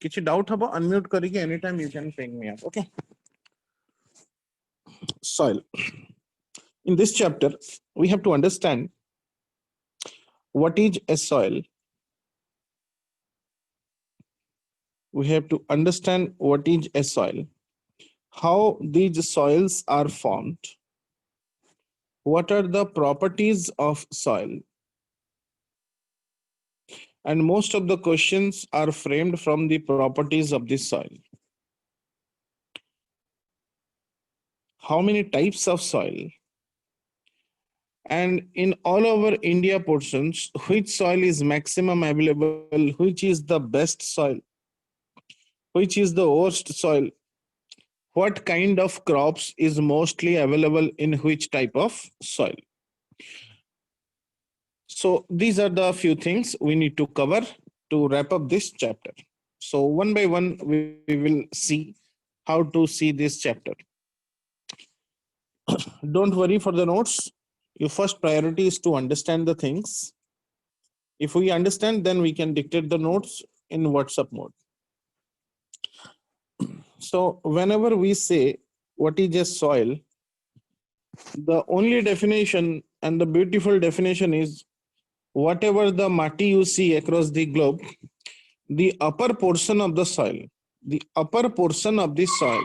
किसी डाउट हबो अनम्यूट करके any time you can ping me up. Okay. Soil. In this chapter we have to understand what is a soil. We have to understand what is a soil, how these soils are formed, what are the properties of soil, and most of the questions are framed from the properties of the soil. How many types of soil, and in all over India portions, which soil is maximum available, which is the best soil, which is the worst soil, what kind of crops is mostly available in which type of soil. So these are the few things we need to cover to wrap up this chapter. So one by one we will see how to see this chapter. Don't worry for the notes. Your first priority is to understand the things. If we understand, then we can dictate the notes in WhatsApp mode. So whenever we say what is a soil, the only definition and the beautiful definition is whatever the mati you see across the globe, the upper portion of the soil, the upper portion of the soil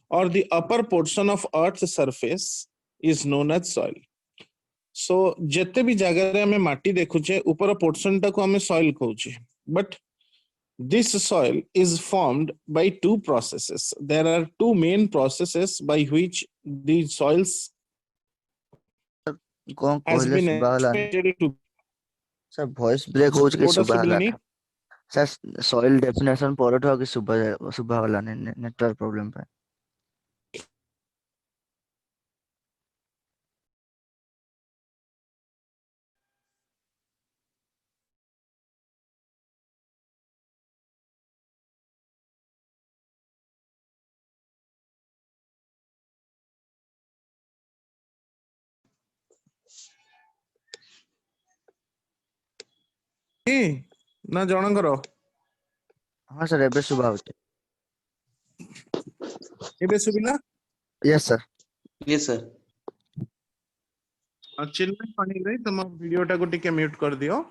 or the upper portion of earth's surface is known as soil. So jete bhi jaga re ame mati dekhuche upar portion ta ko ame soil कहूचे, but this soil is formed by two processes. There are two main processes by which these soils कौन has कहले been सुबह वाला expected to. Sir voice break हो के कोटा सुबह वाला सुबलिनी sir soil definition पढ़ो हो कि सुबह सुबह वाला नेटवर्क प्रॉब्लम पे ना जनकर हाँ सर एबे सुबह होते एबे सुबिला. यस सर यस सर चिल्मय पानी रे तुम वीडियो टा को टिके म्यूट कर दियो.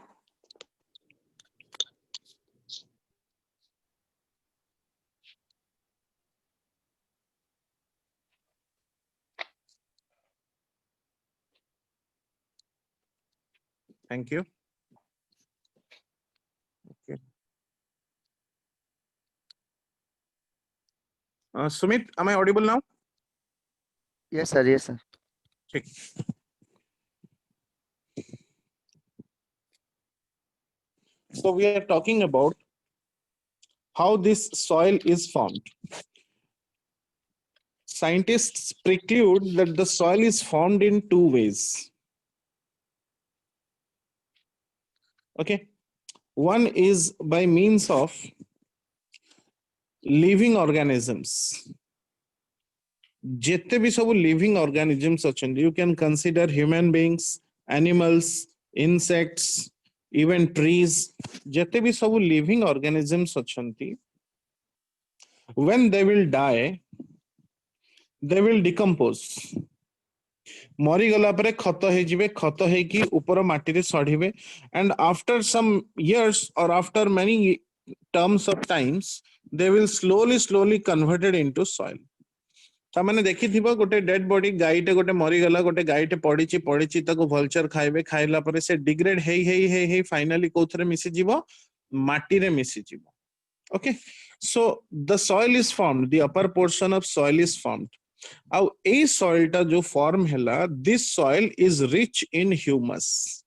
Thank you. Okay. Sumit, am I audible now? Yes sir yes sir ठीक. So we are talking about how this soil is formed. Scientists preclude that the soil is formed in two ways. Okay. One is by means of living organisms. Jette bhi sabu living organisms achandi, you can consider human beings, animals, insects, even trees. Jette bhi sabu living organisms achandi, when they will die, they will decompose. मरी गला परे खत हे जिवे, खत हे कि ऊपर माटी रे सढ़िबे, and after some years or after many terms of times they will slowly converted into soil. तामाने देखि थिबो गोटे डेड बॉडी गाईटे गोटे मरी गला, गोटे गाईटे पड़िची ताको वल्चर खाइबे, खाइला परे से डिग्रेड हेई फाइनली कोथरे मिसि जीवो, माटी रे मिसि जीवो. Okay, so the soil is formed, the upper portion of soil is formed. Now a soil ta jo form hela, this soil is rich in humus.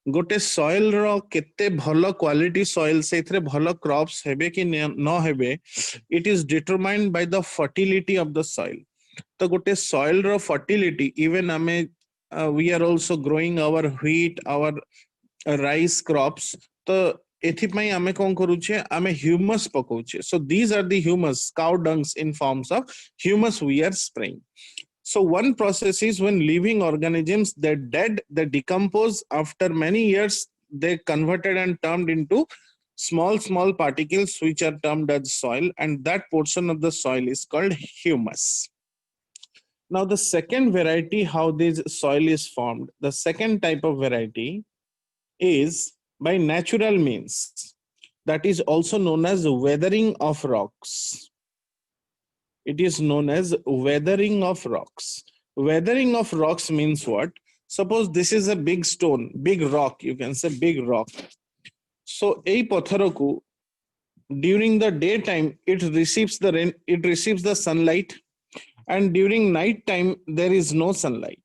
गोटे soil रो केते भलो quality soil से इथरे भलो crops हेबे कि न हेबे, it is determined by the fertility of the soil. तो गोटे soil रो fertility, even हमें we are also growing our wheat, our rice crops, तो एथिपाई आमे कोन करूचे, आमे humus पकोचे. So these are the humus, cow dungs in forms of humus we are spraying. So one process is when living organisms, they're dead, they decompose, after many years they converted and turned into small particles which are termed as soil, and that portion of the soil is called humus. Now the second variety how this soil is formed, the second type of variety is by natural means, that is also known as weathering of rocks. It is known as weathering of rocks. Weathering of rocks means what? Suppose this is a big stone, big rock, you can say big rock. So ei patharaku during the daytime it receives the rain, it receives the sunlight, and during night time there is no sunlight.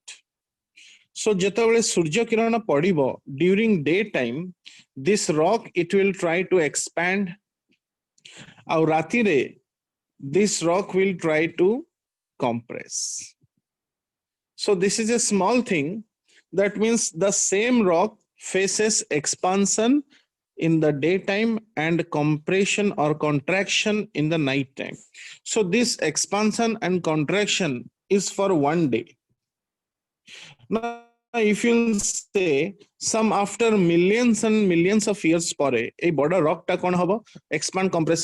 So ଯେତେବେଳେ ସୂର୍ଯ୍ୟ କିରଣ ପଡ଼ିବ during daytime, this rock it will try to expand, ଆଉ ରାତିରେ this rock will try to compress. So this is a small thing, that means the same rock faces expansion in the daytime and compression or contraction in the night time. So this expansion and contraction is for one day. Now if you say some after millions and millions of years pare ei boda rock ta kon hobo, expand compress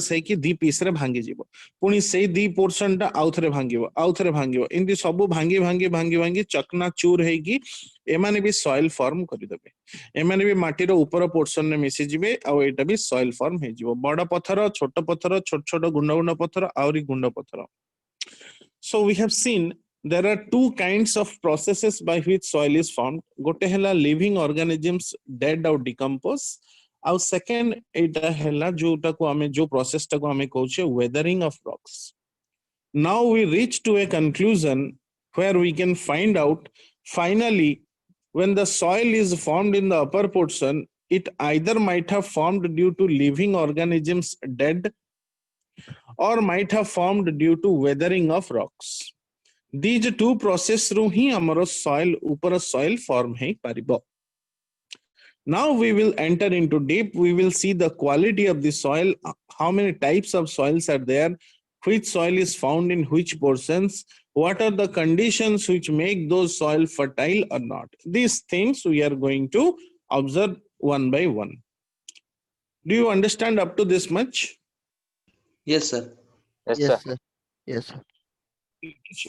hai ki di piece re bhangi jibo, puni sei di portion ta au thare bhangibo indi sabu bhangi chakna chur heiki emane bi soil form kari debe, emane bi mati ro upara portion ne misi jibe, au eta bi soil form he jibo, boda pathara chota gunda pathara auri gunda pathara. So we have seen there are two kinds of processes by which soil is formed. Gote hela living organisms dead or decompose, ଆଉ second ଏଇଟା ହେଲା ଯୋଉଟାକୁ ଆମେ ଯୋଉ process ଟାକୁ ଆମେ କହୁଛେ weathering of rocks. Now we reach to a conclusion where we can find out finally when the soil is formed in the upper portion, it either might have formed due to living organisms dead or might have formed due to weathering of rocks. These two processes ru hi amaro soil upara soil form hai paribo. Now we will enter into deep. We will see the quality of the soil, how many types of soils are there, which soil is found in which portions, what are the conditions which make those soil fertile or not. These things we are going to observe one by one. Do you understand up to this much? Yes, sir. Yes, sir. Yes, sir.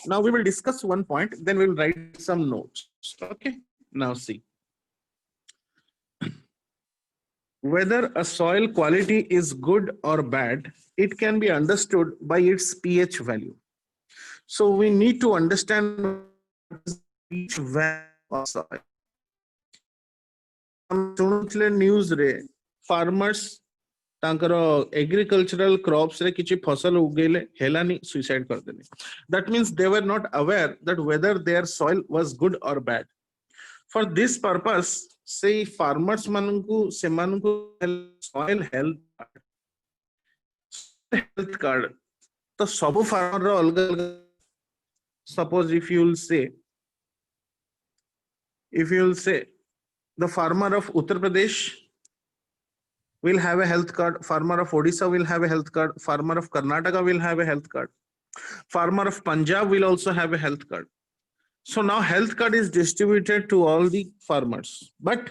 Now we will discuss one point, then we will write some notes. Okay, now see. Whether a soil quality is good or bad, it can be understood by its pH value. So we need to understand pH value of soil. News re farmers तांकर agricultural crops रे किछि फसल उगेले हेलानी suicide कर देले. That means they were not aware that whether their soil was good or bad. For this purpose, say farmers manunku semanunku soil health card to sabu farmer alga. Suppose if you will say the farmer of Uttar Pradesh will have a health card, farmer of Odisha will have a health card, farmer of Karnataka will have a health card, farmer of Punjab will also have a health card. So now health card is distributed to all the farmers, but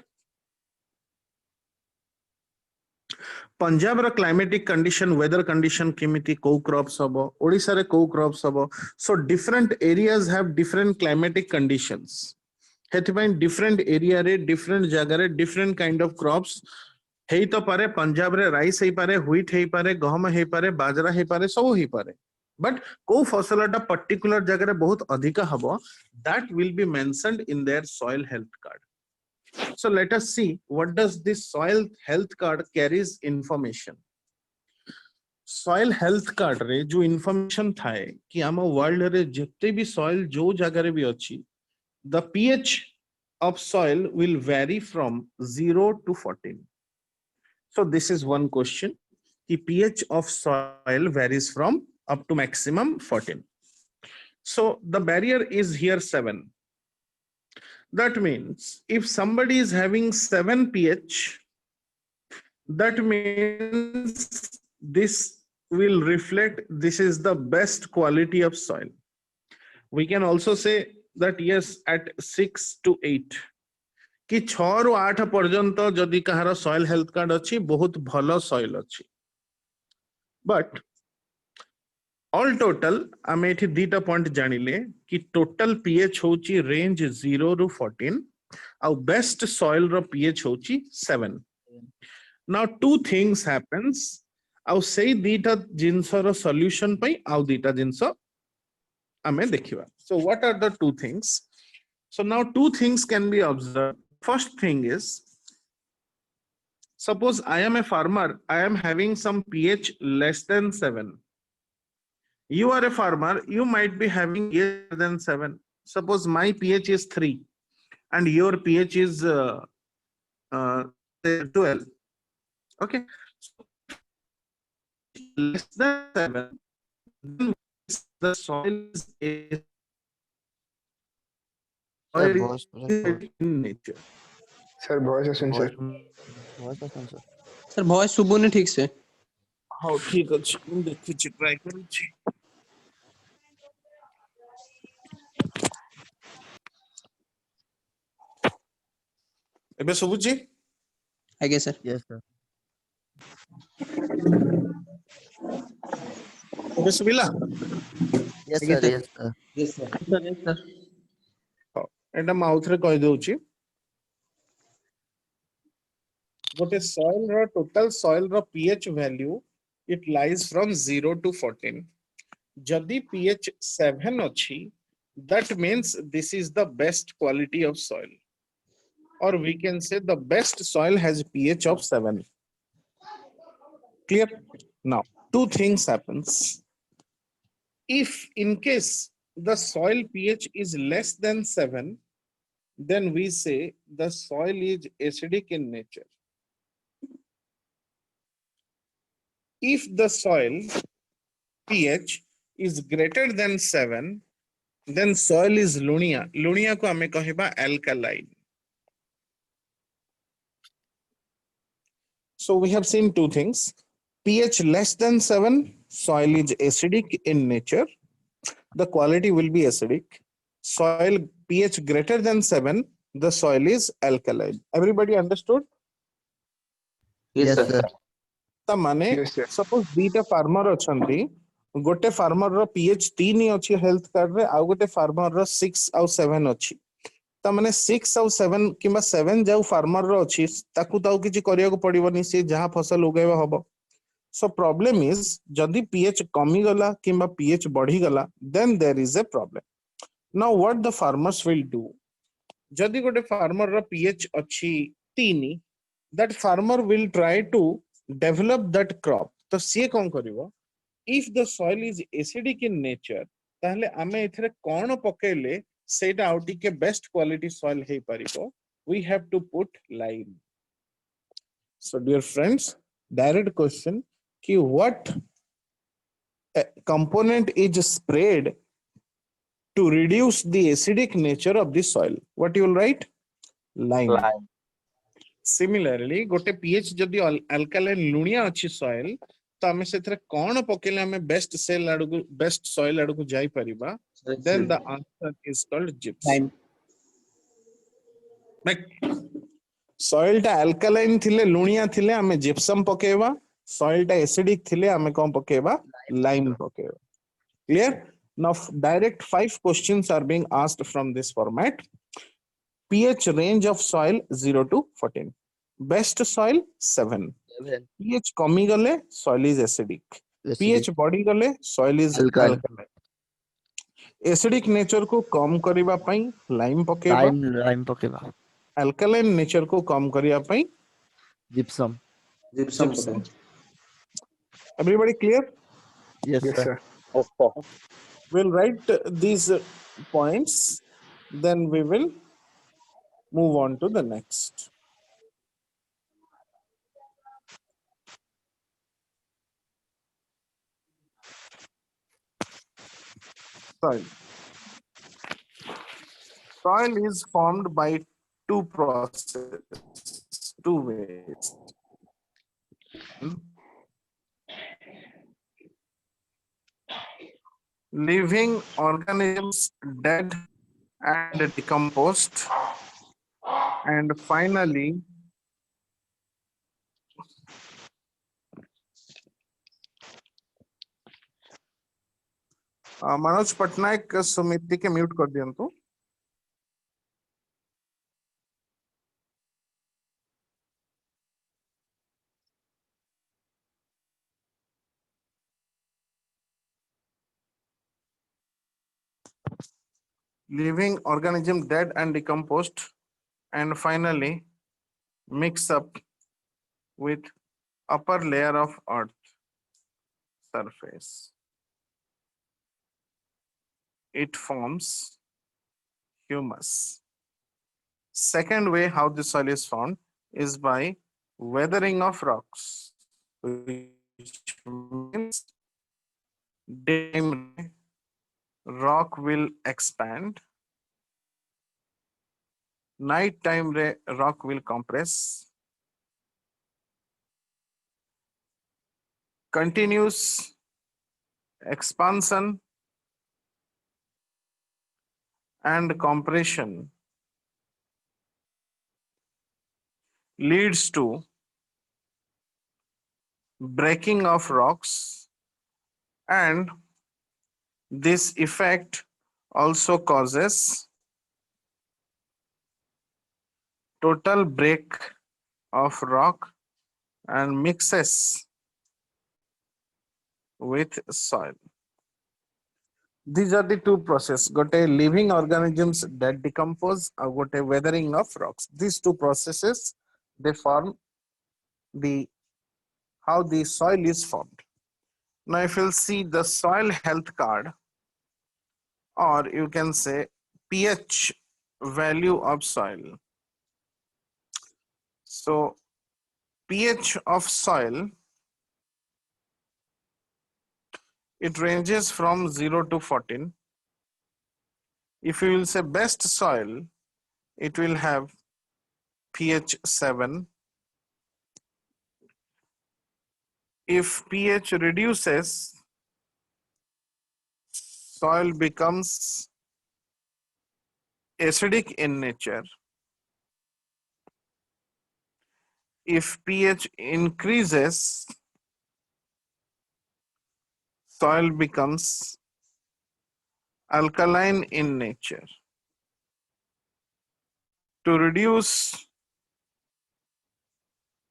Punjab ra climatic condition, weather condition kimiti kou crops habo, Odisha re kou crops habo. So different areas have different climatic conditions. Hethipai different area re, different jaga re, different kind of crops. हेई तो पारे पंजाब रे rice हेई पारे, wheat हेई पारे, गहम हेई पारे, बाजरा हेई पारे, सब हेई पारे. But को फसलटा पर्टिकुलर जगह रे बहुत अधिका हबो, that will be mentioned in their soil health card. So let us see what does this soil health card carries information. Soil health card रे जो information थाए कि आम वर्ल्ड रे जितने भी soil जो जगह रे भी अच्छी, the pH of soil will vary from 0 to 14. So this is one question. The pH of soil varies from up to maximum 14. So the barrier is here 7. That means if somebody is having 7 pH, that means this will reflect this is the best quality of soil. We can also say that yes, at 6 to 8. कि 6 रु 8 पर्यंत जदि कहार soil health card अच्छी बहुत भलो soil अच्छी but all total आम एठी दीटा पॉइंट जानिले कि टोटल पीएच होची रेंज 0 रु 14 आउ बेस्ट सॉइल रो पीएच होची 7 नाउ टू थिंग्स हैपेंस आउ सेई दीटा जिंस रो सॉल्यूशन पई आउ दीटा जिंस आमे देखिबा so what are the two things so now two things can be observed first thing is suppose I am a farmer I am having some pH less than 7 you are a farmer you might be having less than 7 suppose my pH is 3 and your pH is 12 okay so less than 7 then the soil is a Sir, soil voice is in nature sir voice असन sir voice sir. Sir voice सुबुनी ठीक से हाँ ठीक अच्छे ମୁଁ ଦେଖୁଛି try କରୁଛି ଏବେ ଶୁଭୁଛି आगे सर Yes, sir. ଏବେ ଶୁଭିଲା Yes, Okay, sir. sir. Yes, sir. Yes, sir. Sir ଏଟା ମୁଁ ଆଉଥରେ କହିଦଉଛି ଗୋଟେ soil ର total soil ର pH value it lies from 0 to 14 ଯଦି pH 7 ଅଛି that means this is the best quality of soil or we can say the best soil has pH of 7 clear now two things happens if in case the soil pH is less than 7 then we say the soil is acidic in nature if the soil pH is greater than 7 then soil is lunia lunia को हमें कहिबा alkaline so we have seen two things pH less than 7 soil is acidic in nature the quality will be acidic soil pH greater than 7 the soil is alkaline everybody understood Yes, Yes, sir. sir. ता माने Yes, sir. Suppose दीटा farmer अछंती गोटे farmer रो pH 3 अछि health card रे आ गोटे farmer रो 6 आउ 7 अछि ता माने 6 आउ 7 किबा 7 जाउ फार्मर रो अछि ताकू ताऊ किछि करिया को पड़िबनी से जहां फसल उगेबा हबो सो प्रॉब्लम इज जदी पीएच कमी गला किबा पीएच बढ़ी गला then there is a problem now what the farmers will do जदी गोटे फार्मर रो पीएच अछि 3 that farmer will try to develop that crop तो सी कौन करिवो if the soil is acidic in nature ताहले आमे एथरे कोन पकेले सेटा आउटी के बेस्ट क्वालिटी सॉइल हे परिबो we have to put lime so dear friends direct question ki what component is sprayed to reduce the acidic nature of the soil what you will write lime similarly गोटे pH जदि alkaline लुणिया अछि soil तो हमें सेथरे कोन पकेले हमें बेस्ट सेल आडू बेस्ट सॉइल आडू को जाई परिबा then the answer is called gypsum soil ता अल्कालाइन थिले लुणिया थिले हमें जिप्सम पकेबा सॉइल ता एसिडिक थिले हमें कोन पकेबा लाइम पकेबा clear now direct 5 questions are being asked from this format pH range of soil 0 to 14 best soil 7 pH कमी गले soil is acidic pH बढ़ी गले soil is Alkaline. alkaline acidic nature को कम करिबा पई lime पकेबा Lime पकेबा. alkaline nature को कम करिया पई Gypsum. Gypsum. gypsum everybody clear Yes, Yes, sir. sir. we'll write these points then we will move on to the next soil. Soil is formed by two processes, two ways. Living organisms dead and decomposed and finally Manoj Patnaik Sumiti के mute कर दियंतु। Living organism dead and decomposed, and finally mix up with upper layer of earth surface. It forms humus. Second way how the soil is formed is by weathering of rocks, which means daytime rock will expand, night time rock will compress, continuous expansion and compression leads to breaking of rocks, and this effect also causes total break of rock and mixes with soil. These are the two processes. Got a living organisms that decompose, or got a weathering of rocks. These two processes, they form the how the soil is formed. Now, if you'll see the soil health card, or you can say pH value of soil. So, pH of soil, it ranges from 0 to 14. If you will say best soil, it will have pH 7. If pH reduces, soil becomes acidic in nature. If pH increases, soil becomes alkaline in nature. To reduce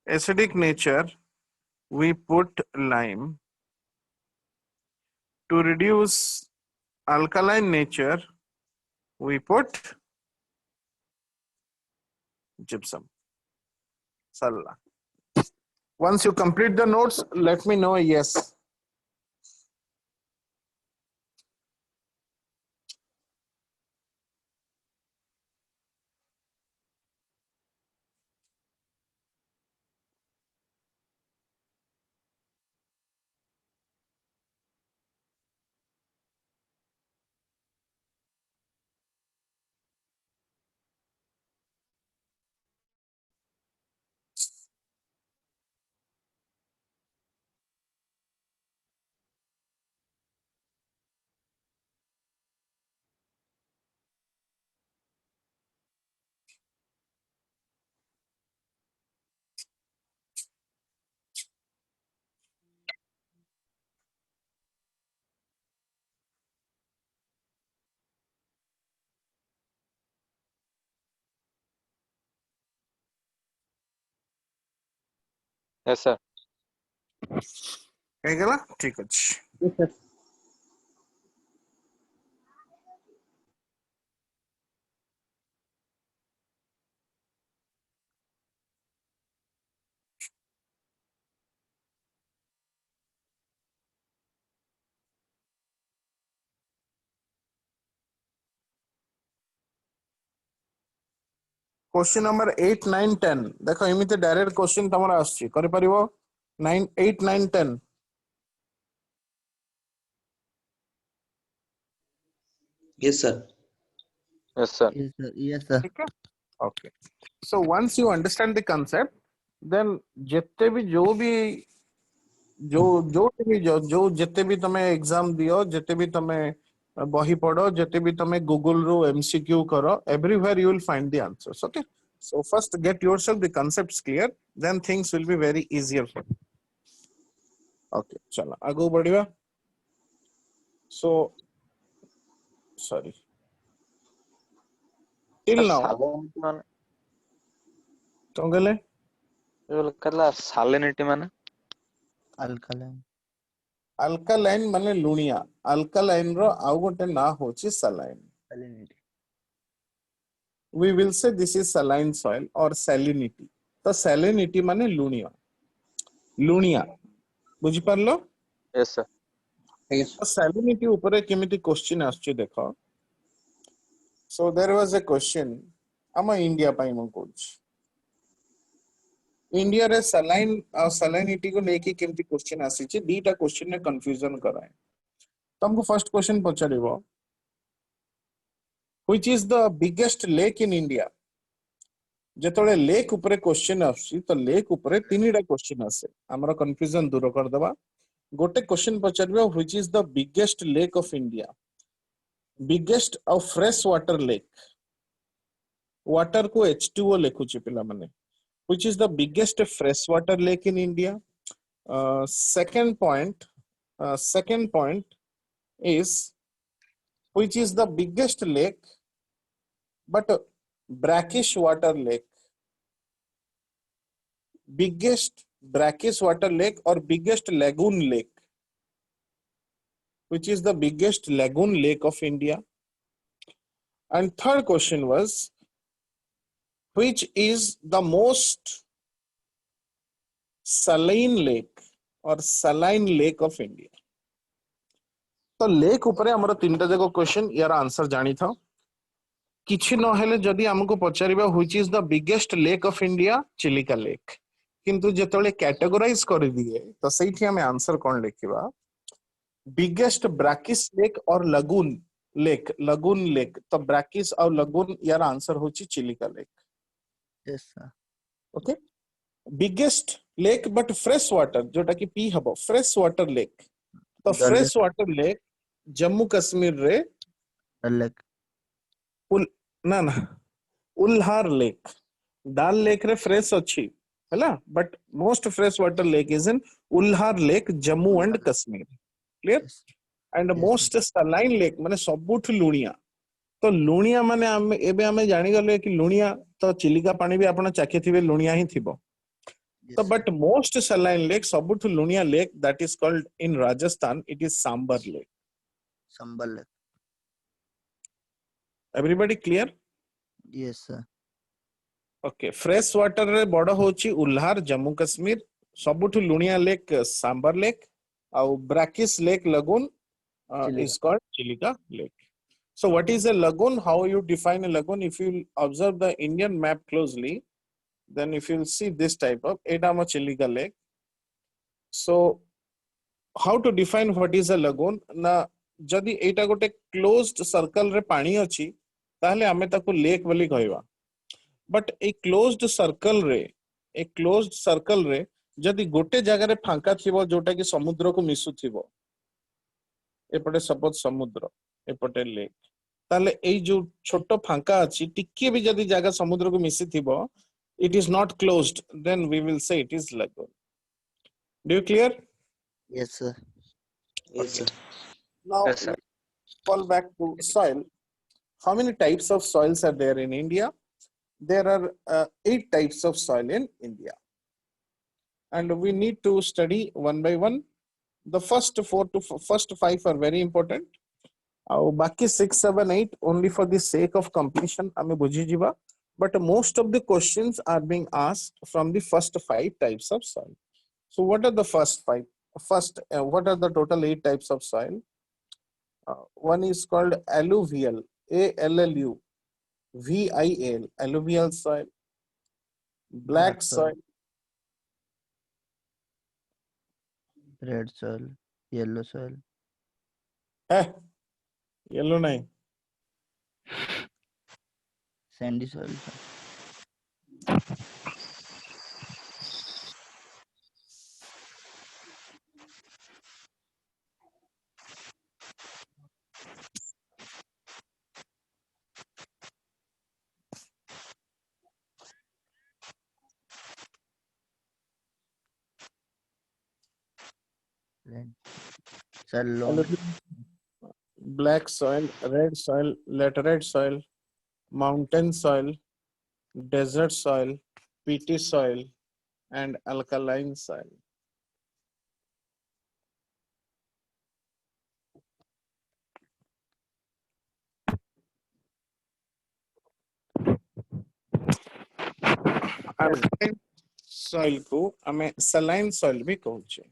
acidic nature, we put lime. To reduce alkaline nature, we put gypsum. Salla. Once you complete the notes, let me know yes. Yes, sir. ହେଇଗଲା ଠିକ ଅଛି। Yes, sir. Question number 8, 9, 10 देखो एमिते direct question तमरा आछि करि परिबो 9, 8, 9, 10 Yes, sir. Yes, sir. Yes, sir. Yes, sir. ठीक है okay so once you understand the concept then जत्ते भी जो जत्ते भी तमे एग्जाम दियो जत्ते भी तमे बही पढ़ो जत्ते भी तमे गूगल रो एमसीक्यू करो everywhere you will find the answers okay So first get yourself the concepts clear, then things will be very easier for you. Okay, chala agu badhiba. So sorry. Till now, salinity ମାନେ କଣ କହିଲେ? ଯୋଉ କହିଲା salinity ମାନେ alkaline. Alkaline ମାନେ ଲୁଣିଆ, alkaline ର ଆଉ ଗୋଟେ ନା ହଉଛି saline. Salinity. We will say this is saline soil or salinity. तो salinity ମାନେ ଲୁଣିଆ, ଲୁଣିଆ, ବୁଝିପାରିଲ? yes sir ଆଜ୍ଞା ତ salinity ଉପରେ କେମିତି କ୍ୱେଶ୍ଚିନ୍ ଆସୁଛି ଦେଖ. So there was a question ଆମ ଇଣ୍ଡିଆ ପାଇଁ ମୁଁ କହୁଛି, ଇଣ୍ଡିଆରେ saline ଆଉ salinity କୁ ନେଇକି କେମିତି କ୍ୱେଶ୍ଚିନ୍ ଆସିଛି, ଦିଟା କ୍ୱେଶ୍ଚିନ୍ ରେ କନଫ୍ୟୁଜନ କରାଏ. ତମକୁ ଫର୍ଷ୍ଟ କ୍ୱେଶ୍ଚିନ୍ ପଚାରିବ, which is the biggest lake in India? ଯେତେବେଳେ ଲେକ୍ ଉପରେ କ୍ୱେଶ୍ଚିନ୍ ଆସୁଛି ତ ଲେକ୍ ଉପରେ ତିନିଟା କ୍ୱେଶ୍ଚିନ୍ ଆସେ, ଆମର କନଫ୍ୟୁଜନ ଦୂର କରିଦେବା. ଗୋଟେ କ୍ୱେଶ୍ଚିନ୍ ପଚାରିବ which is the biggest lake of India? biggest ଆଉ fresh water lake, water କୁ H2O ଲେଖୁଛି ପିଲାମାନେ. which is the biggest fresh water lake in India? Second point is which is the biggest lake but brackish water lake? biggest brackish water lake or biggest lagoon lake? which is the biggest lagoon lake of India? And third question was which is the most saline lake or saline lake of India? तो lake उपरे हमर तीनटा जको question, यार answer जानी था. किछि न हेले जदि हमको पचारिबा which is the biggest lake of India, Chilika lake. किंतु जेतले कैटेगराइज कर दिए तो सेठी हमें आंसर कोन लिखिबा, बिगेस्ट ब्रैकिश लेक और लगून लेक. तो ब्रैकिश और लगून यार आंसर होची Chilika lake. Yes sir. Okay, biggest lake but fresh water जोटा कि पी हबो, फ्रेश वाटर लेक. तो Dal fresh water lake Jammu Kashmir रे lake. उल ना ना उल्हार लेक, डाल लेक रे फ्रेश अच्छी हैला, but most fresh water lake is in Wular lake, Jammu and Kashmir. Clear? Yes. And Yes, most saline lake माने सबुठ लुणिया. तो लुणिया माने आमे एबे आमे जानि गले कि लुणिया तो चिलिका पानी भी आपण चाखे थिबे लुणिया ही थिबो. Yes, तो sir. But most saline lake सबुठ लुणिया lake that is called in Rajasthan, it is Sambhar lake. Sambal lake. Everybody clear? Yes sir. Okay, fresh water रे बड़ होची उल्हार जम्मू कश्मीर, सबुठ लुणिया लेक सांबर लेक, और brackish lake lagoon Chilika. is called Chilika Lake. So what is a lagoon? How you define a lagoon? If you observe the Indian map closely, then if you'll see this type of Edama Chilika Lake. So how to define what is a lagoon? Na जदि एटा गोटे closed circle रे पानी अछि ताहले आमे ताको lake बोली कहबा. बट ए क्लोज्ड सर्कल रे जदि गोटे जगह रे फांका थिबो जोटा कि समुद्र को मिसु थिबो, एपटे सपोज समुद्र एपटे लेक, ताले एई जो छोटो फांका अछि टिके भी जदि जगह समुद्र को मिसी थिबो, it is not closed, then we will say it is lagoon. Do you clear? Yes sir. Yes, sir. Now yes sir let's fall back to soil. How many types of soils are there in India? There are 8 types of soil in India, and we need to study one by one. The first 5 are very important. ଆଉ ବାକି 6, 7, 8 only for the sake of completion ଆମେ ବୁଝି ଯିବା, but most of the questions are being asked from the first 5 types of soil. So what are the first 5? What are the total 8 types of soil? One is called alluvial, ALLUVIAL, alluvial soil. Black soil, Red soil. Yellow soil. yellow nahi, Sandy soil sir. Sir, loam. Alluvium, black soil, red soil, laterite soil, mountain soil, desert soil, peaty soil, and alkaline soil. Alkaline soil को हमें saline soil भी कहूचे.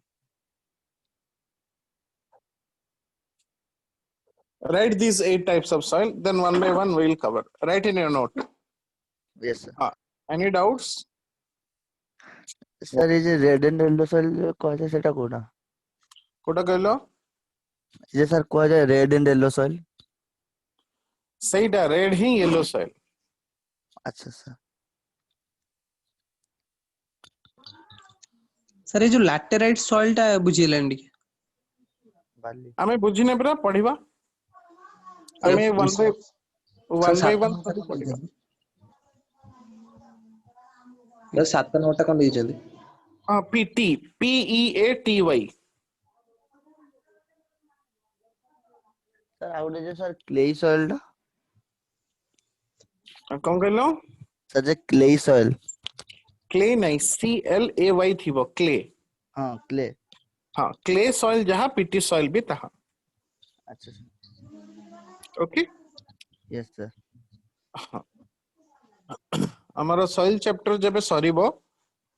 Write these 8 types of soil, then one by one we will cover. Write in your note. Yes, sir. Any doubts? Sir, is it red and yellow soil kuajaye seta kona? Kota कहलो Is it sir kuajaye red and yellow soil? ସେଇଟା red ହିଁ yellow soil. अच्छा sir. Sir ये जो laterite soil टा बुझिलेन ଟିକେ बाली. ଆମେ ବୁଝିନେ ପରା ପଢିବା. ଆମେ one by one ସବୁ ପଢିବା. बस 7-9ଟା କଣ ଦେଇଛନ୍ତି? PT, PEATY. Sir, how did you sir clay soil da? କଣ କହିଲ? Sir, the clay soil. clay ନାହିଁ CLAY ଥିବ clay. हाँ, clay. हाँ clay soil ଯାହା PT soil ବି ତାହା. अच्छा sir. Okay. Yes sir. ଆମର soil chapter ଯେବେ ସରିବ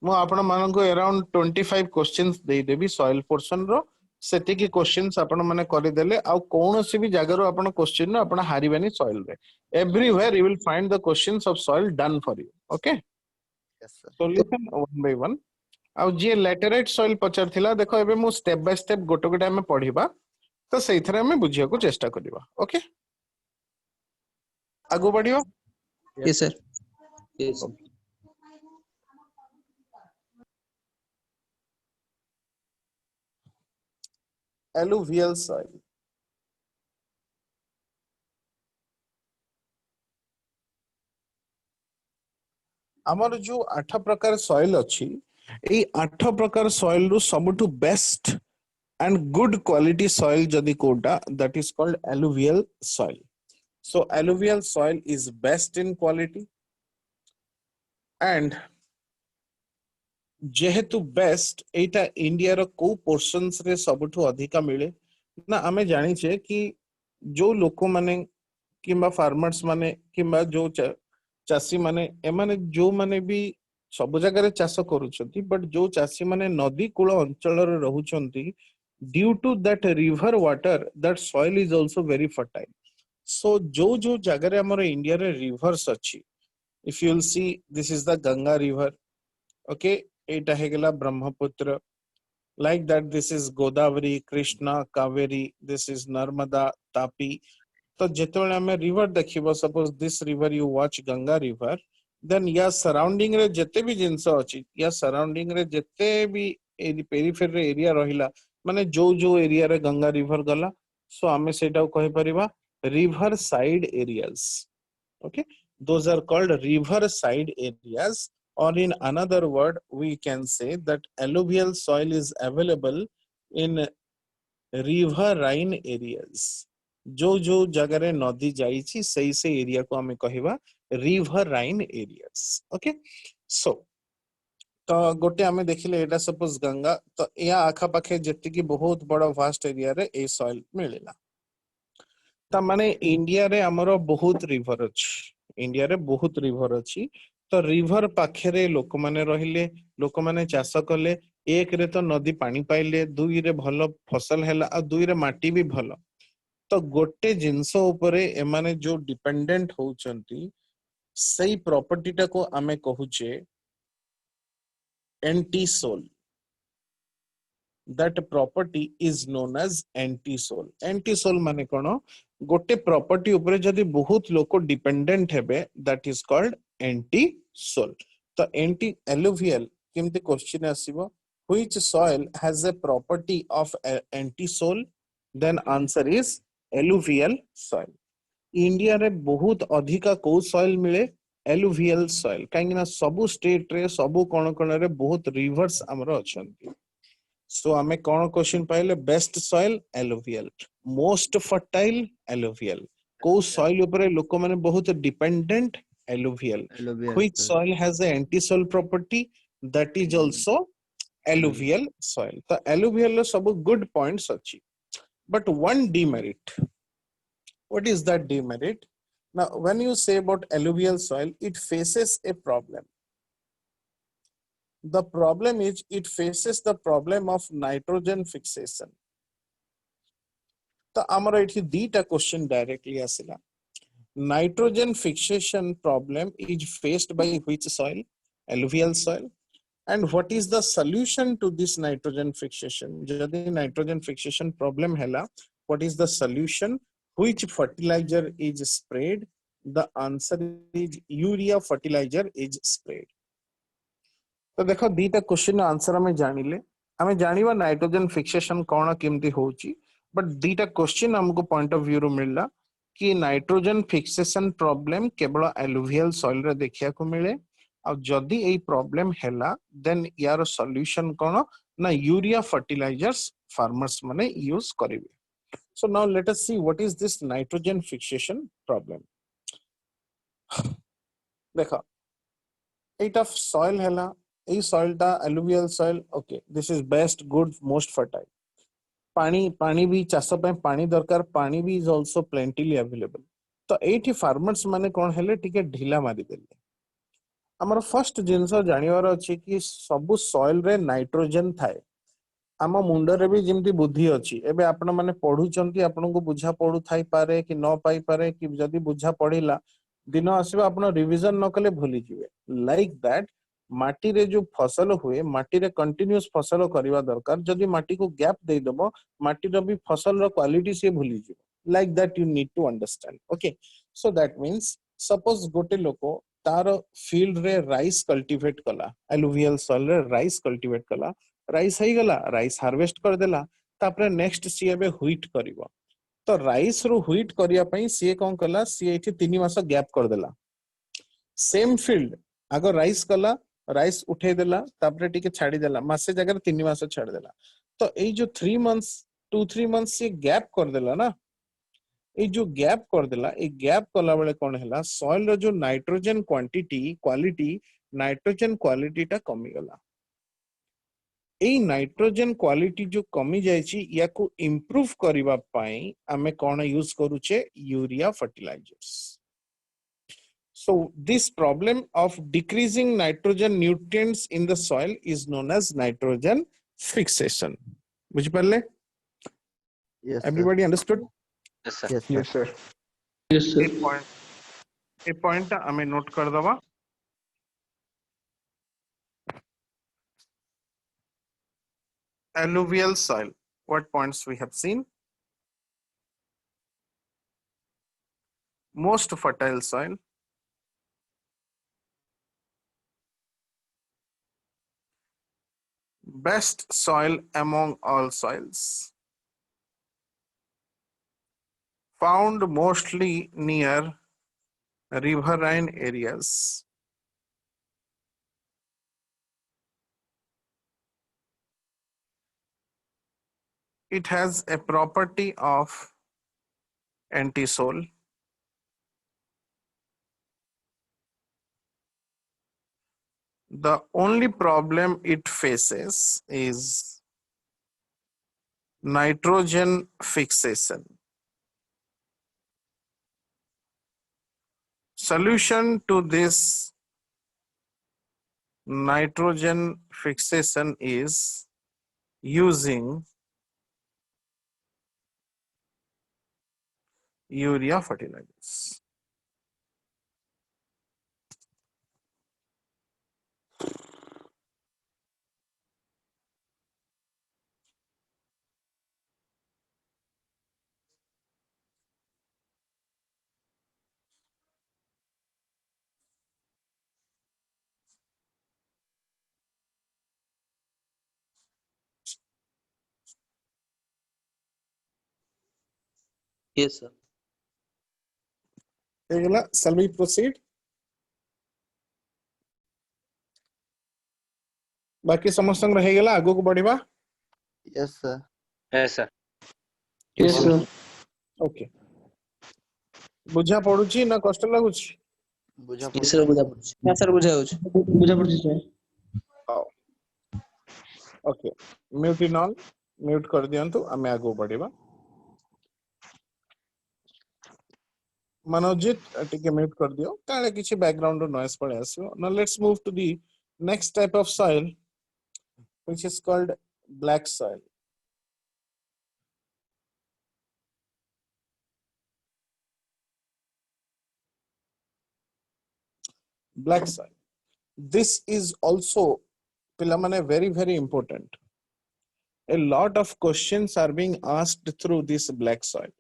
ମୁଁ ଆପଣ ମାନଙ୍କୁ around 25 questions ଦେଇଦେବି soil portion ର. ସେତିକି questions ଆପଣ ମାନେ କରିଦେଲେ ଆଉ କୌଣସି ବି ଜାଗାରୁ ଆପଣ question ର ଆପଣ ହାରିବେନି soil ରେ. Everywhere you will find the questions of soil done for you. Okay. Yes sir. So listen one by one. ଆଉ ଯିଏ laterite soil ପଚାରିଥିଲା ଦେଖ ଏବେ ମୁଁ step by step ଗୋଟେ ଗୋଟେ ଆମେ ପଢିବା ତ ସେଇଥିରେ ଆମେ ବୁଝିବାକୁ ଚେଷ୍ଟା କରିବା. ଓକେ ଆଗୁ ବଢିବ. Yes sir Yes. alluvial soil. ଆମର ଯୋଉ 8 ପ୍ରକାର soil ଅଛି ଏଇ 8 ପ୍ରକାର soil ରୁ ସବୁଠୁ best and good quality soil ଯଦି କୋଉଟା that is called alluvial soil. So alluvial soil is best in quality and ଯେହେତୁ ବେଷ୍ଟ ଏଇଟା ଇଣ୍ଡିଆର କୋଉ ପୋର୍ସନ୍ସ ରେ ସବୁଠୁ ଅଧିକା ମିଳେ ନା ଆମେ ଜାଣିଛେ କି ଯୋଉ ଲୋକମାନେ କିମ୍ବା ଫାର୍ମର୍ସ ମାନେ କିମ୍ବା ଯୋଉ ଚାଷୀ ମାନେ ଏମାନେ ଯୋଉମାନେ ବି ସବୁ ଜାଗାରେ ଚାଷ କରୁଛନ୍ତି ବଟ୍ ଯୋଉ ଚାଷୀ ମାନେ ନଦୀ କୂଳ ଅଞ୍ଚଳରେ ରହୁଛନ୍ତି due to that river water that soil is also very fertile. So ଯୋଉ ଜାଗାରେ ଆମର ଇଣ୍ଡିଆରେ rivers ଅଛି if you will see this is the Ganga river. Okay, ଏଇଟା ହେଇଗଲା Brahmaputra. Like that this is Godavari, Krishna, Kaveri, this is Narmada, Tapi. ତ ଯେତେବେଳେ ଆମେ river ଦେଖିବ suppose this river you watch Ganga river then yeah surrounding ରେ ଯେତେ ବି ଜିନିଷ ଅଛି ୟା ସରାଉଣ୍ଡିଂ ରେ ଯେତେ ବି ପେରିଫେରୀ ଏରିଆ ରହିଲା ମାନେ ଯୋଉ ଏରିଆରେ ଗଙ୍ଗା river ଗଲା ସୋ ଆମେ ସେଇଟାକୁ କହିପାରିବା river side areas. Okay, those are called river side areas. Or in another word, we can say that alluvial soil is available in riverine areas. जो जगह नदी जाइछि से एरिया को हमें कहिबा riverine areas. Okay, so तो गोटे आमे देखिले एटा सपोज गंगा तो या आखा पाखे जेति की बहुत बड़ा वास्ट एरिया रे ए सॉइल मिलेला. ता माने इंडिया रे हमरो बहुत रिवर अछि. इंडिया रे बहुत रिवर अछि तो रिवर पाखे लोक माने रहिले लोक माने चाष कले एक रे तो नदी पानी पाइले दुई रे भलो फसल हैला आ दुई रे माटी भी भलो तो गोटे जिंस उपरे एमाने जो डिपेंडेंट होचंती सही प्रॉपर्टी टा को आमे कहूचे entisol. that property is known as antisol. Antisol माने कोन गोटे प्रॉपर्टी उपरे जदी बहुत लोक डिपेंडेंट हेबे that is called antisol. तो एंटी alluvial केमते क्वेश्चन आसीबो which soil has a property of antisol then answer is alluvial soil. India रे बहुत अधिका को soil मिले alluvial soil काहेकि ना सबु स्टेट रे सबु कोन कोन रे बहुत रिवर्स हमरो अछंती. So आमे कौन क्वेश्चन पाइले best soil alluvial most fertile alluvial को सॉइल ऊपर लोक माने बहुत dependent alluvial Alluvial which soil. soil has a anti-soil property that is also alluvial soil तो alluvial रो सब good points अछि but one demerit what is that demerit now when you say about alluvial soil it faces a problem the problem is it faces the problem of nitrogen fixation तो हमर एठी दीटा question directly आसिला nitrogen fixation problem is faced by which soil alluvial soil and what is the solution to this nitrogen fixation jodi nitrogen fixation problem hela what is the solution which fertilizer is sprayed the answer is urea fertilizer is sprayed तो देखो दीटा question answer हमें जानिले हमें जानिबा nitrogen fixation कोन केमती होची but दीटा question हमको point of view रो मिलला कि nitrogen fixation problem केवल एलुवियल सॉइल रे देखिया को मिले आ जदी एई प्रॉब्लम हैला देन यार सॉल्यूशन कोन ना यूरिया फर्टिलाइजर्स फार्मर्स माने यूज करिवे so now let us see what is this nitrogen fixation problem देखो एटा सॉइल हैला এই সয়েলটা alluvial soil okay this is best good most fertile पानी पानी भी चाष पे पानी दरकार पानी भी is also plentifully available तो एठी फार्मर्स माने कोन हेले टिके ढिला मारी देले हमर फर्स्ट जिंस जानिवार अछि कि सब सॉइल रे नाइट्रोजन थाए आम मुंडरे भी जेमती बुद्धि अछि एबे आपण माने पढुचंती आपन को बुझा पढु थाई पारे कि न पाई पारे कि जदी बुझा पढिला दिन आसीबा आपण रिवीजन न कले भूली जिवे लाइक दैट माटी रे जो फसल हुए माटी रे कंटीन्यूअस फसल करबा दरकार जदी माटी को गैप दे दबो माटी रो भी फसल रो क्वालिटी से भूली जिवो like that you need to understand okay so that means suppose गोटे लोको तार फील्ड रे राइस कल्टीवेट कला एलुवियल सॉइल रे राइस कल्टीवेट कला राइस है गला राइस हार्वेस्ट कर देला तापरे नेक्स्ट सी एबे व्हीट करिवो तो राइस रो व्हीट करिया पई सी कोन कला सी एठी 3 मास गैप कर देला सेम फील्ड अगर राइस कला राइस उठे देला तापरे टिके छाडी देला मासे जगह 3 मास छाडी देला तो एई जो 3 मंथ्स 2-3 मंथ्स से गैप कर देला ना ए जो गैप कर देला ए गैप कला बेले कोन हैला सॉइल रो जो नाइट्रोजन क्वालिटी नाइट्रोजन क्वालिटीटा कमी गला ए नाइट्रोजन क्वालिटी जो कमी जायछि या को इंप्रूव करिवा पई हमें कोन यूज करूचे urea fertilisers so this problem of decreasing nitrogen nutrients in the soil is known as nitrogen fixation बुझ पाले Yes, sir. everybody understood yes sir Yes, sir. Yes, sir. Yes, sir. ए point हमें note कर दवा alluvial soil what points we have seen most fertile soil best soil among all soils found mostly near riverine areas it has a property of anti-soil the only problem it faces is nitrogen fixation. Solution to this nitrogen fixation is using urea fertilizers. Yes, sir. Shall we proceed? बाकी समस्त रहेगा आगो को बढ़िबा Yes, sir. Yes, sir. Yes, sir. Okay बुझा पड़ुची ना कष्ट लागुची बुझा Yes, sir. बुझा पड़ुଛି। ହଁ ସାର୍ ବୁଝା ହଉଛି। ବୁଝା ପଡୁଛି sir। Okay mute in all mute कर दियंतु आमे आगो बढ़िबा मनोजित टिके म्यूट कर दियो काले किछि बैकग्राउंड नॉइस पळे आसियो now let's move to the next type of soil which is called black soil black soil this is also pilamane very important a lot of questions are being asked through this black soil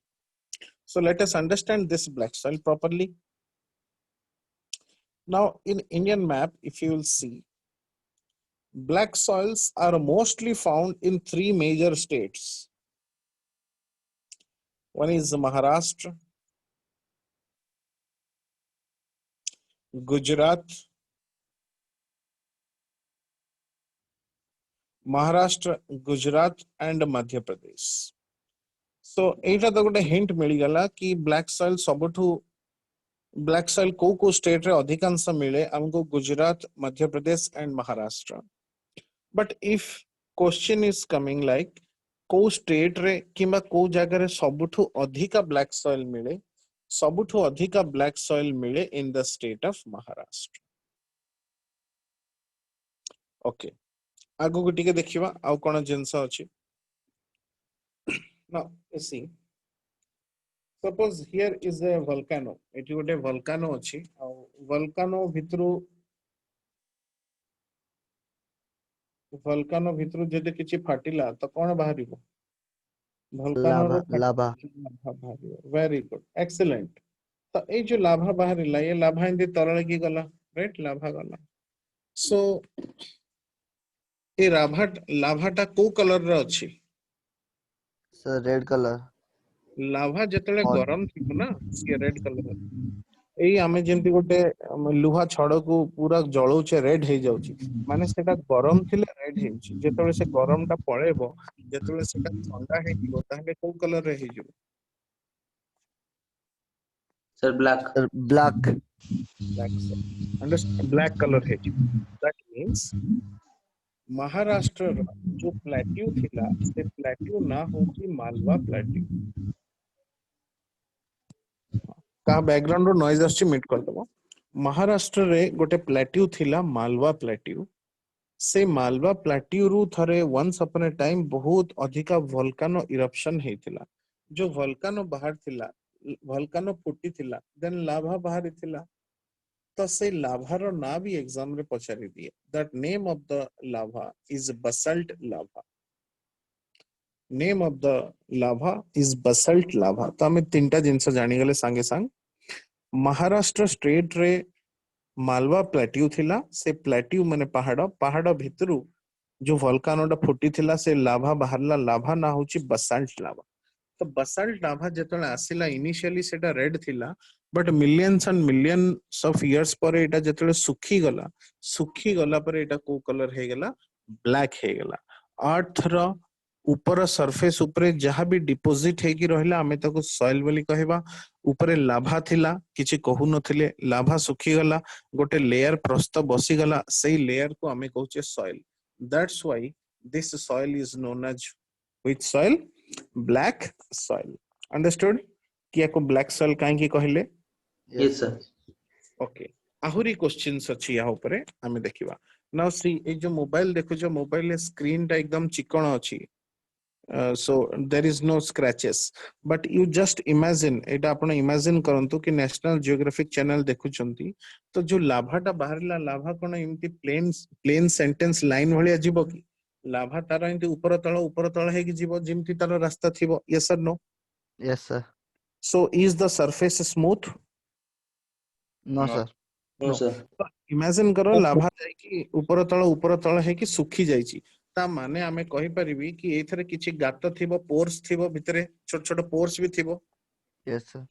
so let us understand this black soil properly now in Indian map if you will see black soils are mostly found in three major states one is Maharashtra Gujarat Maharashtra Gujarat and Madhya Pradesh so एटा तो गोटे hint मिल गला कि black soil सबठू black soil को state रे अधिकांश मिले हमको Gujarat Madhya Pradesh and Maharashtra but if question is coming like को स्टेट रे किंबा को जगह रे सबठू अधिका ब्लैक सॉइल मिले सबठू अधिका ब्लैक सॉइल मिले in the state of Maharashtra okay आगो को टिके देखिबा आ कोन जिंस अछि now see suppose here is a volcano eighty गोटे volcano अछि आ volcano भितरु जदि किछि फाटिला तो कोन बाहरिबो volcano रो लाभा वेरी गुड एक्सीलेंट तो ए जो लाभा बाहरिला ये लाभा इंदि तरल की गला राइट लाभा गला सो ए लाभाटा को कलर रे अछि सर रेड कलर लाभा जतले Hot. गरम थिबो ना सी रेड कलर एई आमे जेंति गोटे लुहा छड़ को पूरा जळौचे रेड हे जाउची माने सेटा गरम थिले रेड हेउची जेतले से गरम ता पळेबो जेतले सेटा ठंडा हे जिवो ताहले को कलर रे हे जिवो Sir, black. Sir black black understand black color हे जिवो that means महाराष्ट्र रा जो प्लेट्यू थिला से प्लेट्यू ना होची मालवा प्लेट्यू का बैकग्राउंड रो नॉइज आछि मिट कर दबो महाराष्ट्र रे गोटे प्लेट्यू थिला मालवा प्लेट्यू से मालवा प्लेट्यू रु थरे वंस अपन ए टाइम बहुत अधिका वोल्कानो इरप्शन हेतिला जो वोल्कानो बाहर थिला वोल्कानो फुटी थिला देन लाभा बाहर थिला तो से लाभा रो ना भी एग्जाम रे पचारि दिए that name of the Lava is बसल्ट Lava name of the Lava is बसल्ट लाभा तो हमें तीनटा जिंस जानी गले सांगे सांग महाराष्ट्र स्टेट रे मालवा प्लेट्यू थिला से प्लेट्यू माने पहाड़ भितरु जो वोल्कानोटा फुटी थिला से लाभा बाहरला लाभा ना होची बसल्ट लाभा तो बसल्ट लाभा जेतले आसिला इनिशियली सेटा रेड थिला but millions and millions of years पर एटा जेतले सुखी गला पर एटा को कलर हे गला ब्लैक हे गला अर्थ रो ऊपर सरफेस ऊपर जहां भी डिपोजिट हेकी रहिला हमें ताको सॉइल बोली कहबा ऊपर लाभा थिला किछि कहू नथिले लाभा सुखी गला गोटे लेयर प्रस्थ बसी गला सेही लेयर को हमें कहूचे soil that's why this soil is known as which soil black soil understood किया को ब्लैक सॉइल काहे की कहले Yes, sir. ओके आहुरी क्वेश्चंस अछि या ऊपर हमें देखिबा नाउ सी ए जो मोबाइल देखो जो मोबाइल स्क्रीन टा एकदम चिकन अछि so there is no scratches but you just imagine एटा आपण इमेजिन करंतु कि नेशनल जियोग्राफिक चैनल देखुचंती तो जो लाभाटा बाहरला लाभा कोन इमती प्लेन सेंटेंस लाइन भलिया जीवो कि लाभा तार इमती ऊपर तळ हे कि जीवो जिमती तार रास्ता थिबो yes or no yes sir so is the surface smooth no No. Sir No, No. sir. Imagine करो लाभा जाय कि ऊपर तळ हे कि सुखी जायची ता माने आमे कहि परिबी कि एथरे किछि गात थिबो पोर्स थिबो भितरे छोट छोट पोर्स भी थिबो यस सर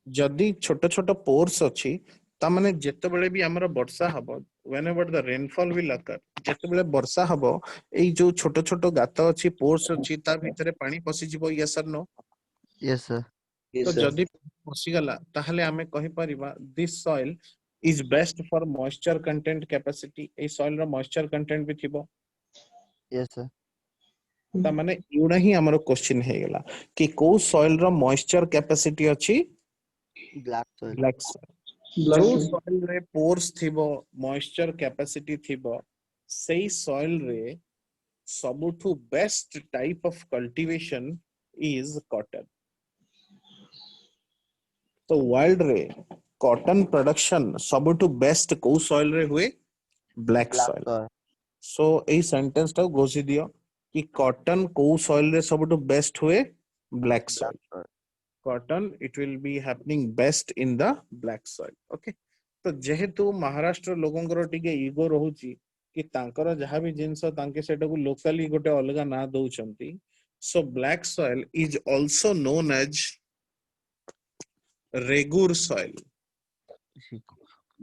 जदि छोट छोट पोर्स अछि ता माने जेतेबेले भी हमर वर्षा हबो whenever the rainfall will occur जेतेबेले वर्षा हबो एई जो छोट छोट गात अछि पोर्स अछि ता भितरे पानी पसी जिवो yes or no Yes, sir. Yes, तो sir. जदि पसी गला ताहले आमे कहि परिबा this soil is best for moisture content capacity ए सॉइल रो मॉइस्चर कंटेंट भी थिबो Yes, sir. ता माने इउडा ही हमरो क्वेश्चन हे गेला कि को सॉइल रो मॉइस्चर कैपेसिटी अछि Black soil. Black soil Black जो soil. सॉइल रे पोर्स थिबो मॉइस्चर कैपेसिटी थिबो सेई सॉइल रे सबुठु best type of cultivation is cotton तो वर्ल्ड रे कॉटन प्रोडक्शन सबुठु बेस्ट को सॉइल रे हुए black Black soil soil. So ए सेंटेंस टा घोषि दियो कि कॉटन को सॉइल रे सबुठु बेस्ट हुए black Black soil soil. cotton it will be happening best in the black soil okay तो जेहेतु महाराष्ट्र लोगंकर टिके ईगो रहुची कि तांकर जहां भी जिंस तांके सेटा को लोकली गोटे अलगा ना दउचंती so black soil is also known as regur soil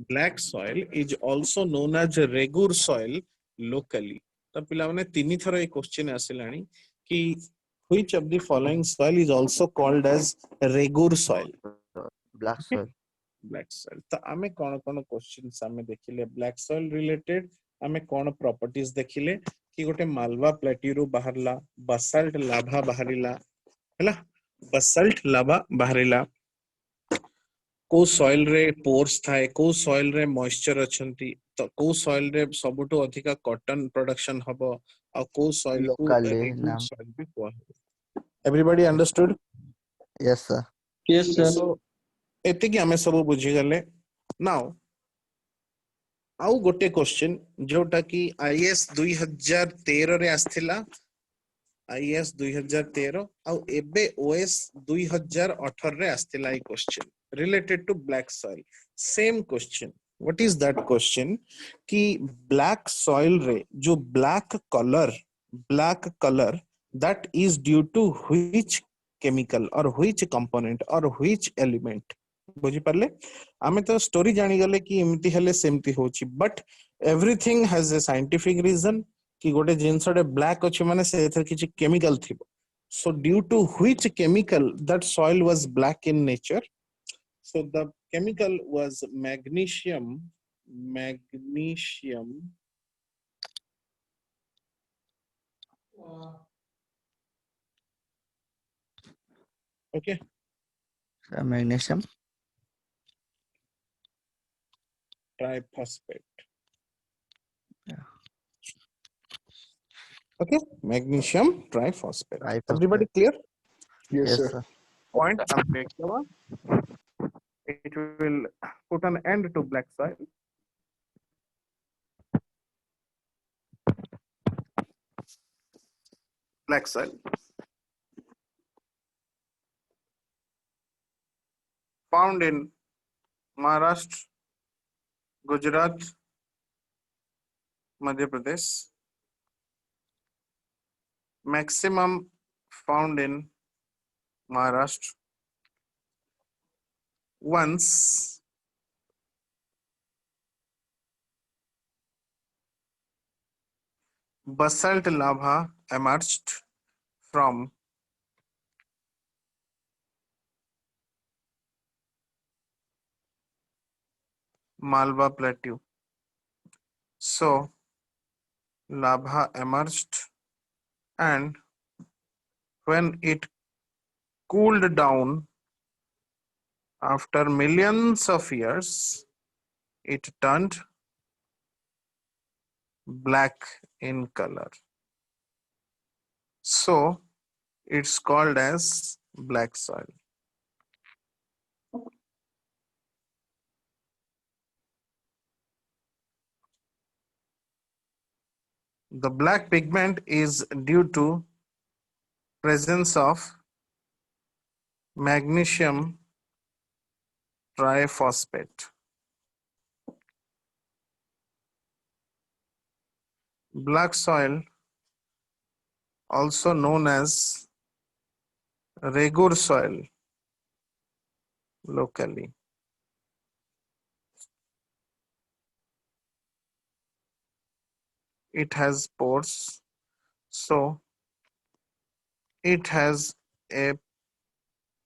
black soil is also known as regur soil locally तो पिला माने तीनी थरो ए क्वेश्चन आसिलानी कि which of the following soil is also called as regur soil Black soil. Black soil तो आमे कोन कोन questions आमे देखिले black soil related आमे कोन प्रॉपर्टीज देखिले कि गोटे मालवा प्लेट्यू बाहरला बसाल्ट लाभा बाहरिला हैला बसाल्ट लाभा बाहरिला को सॉइल रे पोर्स थाए को सॉइल रे मॉइस्चर अछंती तो को सॉइल रे सबुटो अधिका कॉटन प्रोडक्शन हबो आ को सॉइल को Locally, रेगुर now. सॉइल भी कोआ everybody understood Yes, sir. Yes, sir. So एतिकी आमे सब बुझी गले नाउ आउ गोटे क्वेश्चन जोटा कि आईएएस 2013 रे आस्थिला आईएएस 2013 आउ एबे ओएस 2018 रे आस्थिला ई question related to black soil same question what is that question कि ब्लैक सॉइल रे जो black colour that is due to which chemical और व्हिच कंपोनेंट और व्हिच एलिमेंट बुझी पारले आमे तो स्टोरी जानी गले कि एमती हेले सेमती होची but everything has a scientific reason कि गोटे जिंसडे ब्लैक अछि माने से एथर किछि केमिकल थिबो so due to which chemical that soil was black in nature so the chemical was magnesium okay Magnesium. triphosphate Yeah. okay magnesium triphosphate Triphosphate. everybody clear Yes, Yes, sir. sir. point I'm making about. It will put an end to black soil. Black soil. Found in Maharashtra, Gujarat, Madhya Pradesh. Maximum found in Maharashtra. Once basalt lava emerged from Malwa Plateau. So lava emerged, and when it cooled down after millions of years, it turned black in color. So it's called as black soil. The black pigment is due to presence of magnesium triphosphate. Black soil, also known as regur soil locally. it has pores, so it has a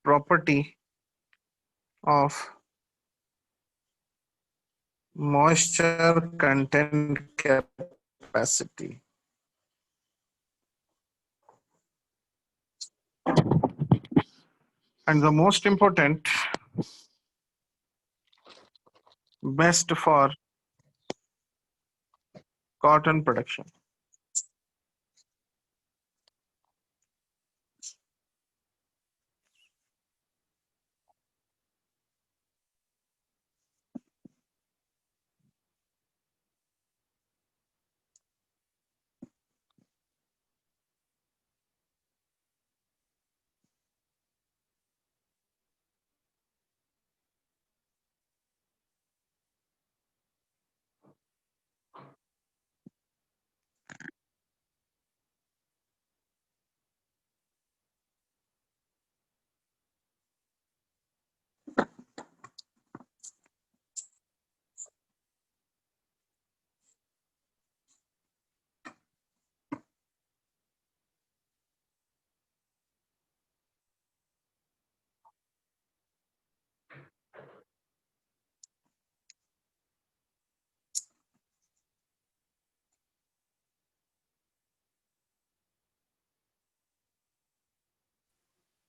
property of moisture content capacity. And the most important, best for cotton production.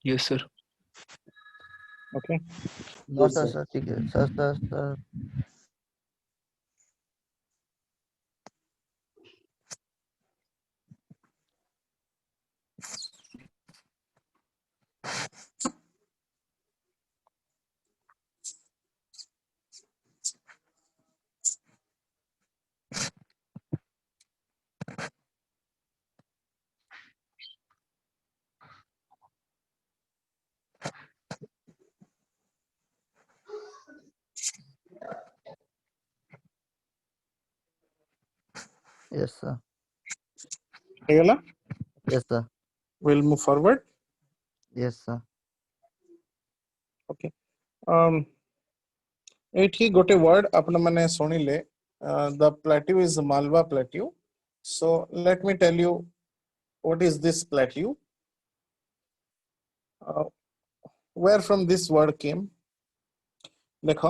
Yes, sir. Okay. No Yes, sir, sir. sir, ठीक है sir. Yes sir. ହେଇଗଲା? Yes sir. We'll move forward. Yes sir. Okay. ଏଇଠି ଗୋଟେ word ଆପଣ ମାନେ ଶୁଣିଲେ, the plateau is Malwa plateau. So let me tell you what is this plateau. Where from this word came? ଦେଖ,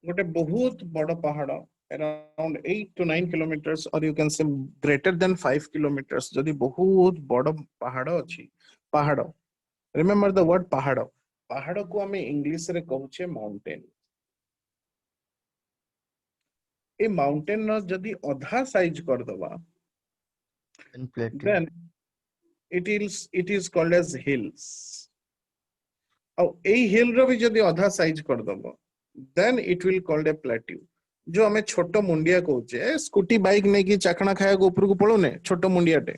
ଗୋଟେ ବହୁତ ବଡ଼ ପାହାଡ଼, around 8 to 9 kilometers, or you can say greater than 5 kilometers. ଯଦି ବହୁତ ବଡ଼ ପାହାଡ଼ ଅଛି, ପାହାଡ଼, remember the word ପାହାଡ଼. ପାହାଡ଼କୁ ଆମେ ଇଂଲିଶରେ କହୁଛେ mountain. ଏ mountain ର ଯଦି ଅଧା ସାଇଜ କରିଦବା, In plateau. then it is called as hills. ଆଉ ଏଇ hill ର ବି ଯଦି ଅଧା ସାଇଜ କରିଦବ, then it will called a plateau. जो ଆମେ ଛୋଟ ମୁଣ୍ଡିଆ କହୁଛେ, ସ୍କୁଟି ବାଇକ୍ ନେଇକି ଚାଖଣା ଖାଇବାକୁ ଉପରକୁ ପଳଉନେ, ଛୋଟ ମୁଣ୍ଡିଆଟେ,